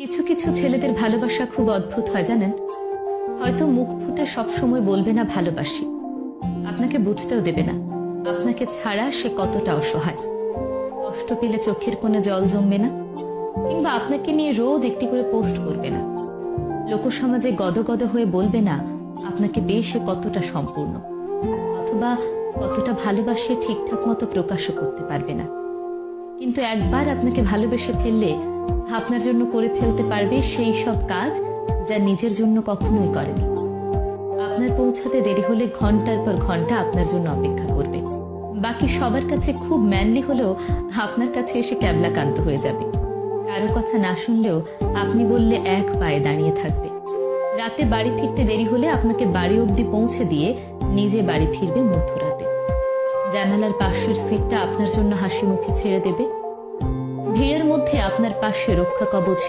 কিছু কিছু ছেলেদের ভালোবাসা খুব অদ্ভুত হয় জানেন। হয়তো মুখ ফুটে সব সময় বলবে না ভালোবাসি, আপনাকে বুঝতেও দেবে না আপনাকে ছাড়া সে কতটা অসহায়। কষ্ট পেলে চোখের কোণে জল জমবে না, কিংবা আপনাকে নিয়ে রোজ একটি করে পোস্ট করবে না। লোকসমাজে গদগদ হয়ে বলবে না আপনাকে পেয়ে সে কতটা সম্পূর্ণ, অথবা কতটা ভালোবাসে ঠিকঠাক মতো প্রকাশও করতে পারবে না। কিন্তু একবার আপনাকে ভালোবেসে ফেললে আপনার জন্য করে ফেলতে পারবে সেই সব কাজ যা নিজের জন্য কখনোই করেনি। আপনার পৌঁছাতে দেরি হলে ঘন্টার পর ঘন্টা আপনার জন্য অপেক্ষা করবে। বাকি সবার কাছে খুব ম্যানলি হলেও আপনার কাছে এসে ক্যাবলাকান্ত হয়ে যাবে। কারো কথা না শুনলেও আপনি বললে এক পায়ে দাঁড়িয়ে থাকবে। রাতে বাড়ি ফিরতে দেরি হলে আপনাকে বাড়ি অবধি পৌঁছে দিয়ে নিজে বাড়ি ফিরবে মধ্যরাতে। জানালার পাশের সিটটা আপনার জন্য হাসি মুখে ছেড়ে দেবে। ভিড়ের মধ্যে আপনার পাশে রক্ষা কবচ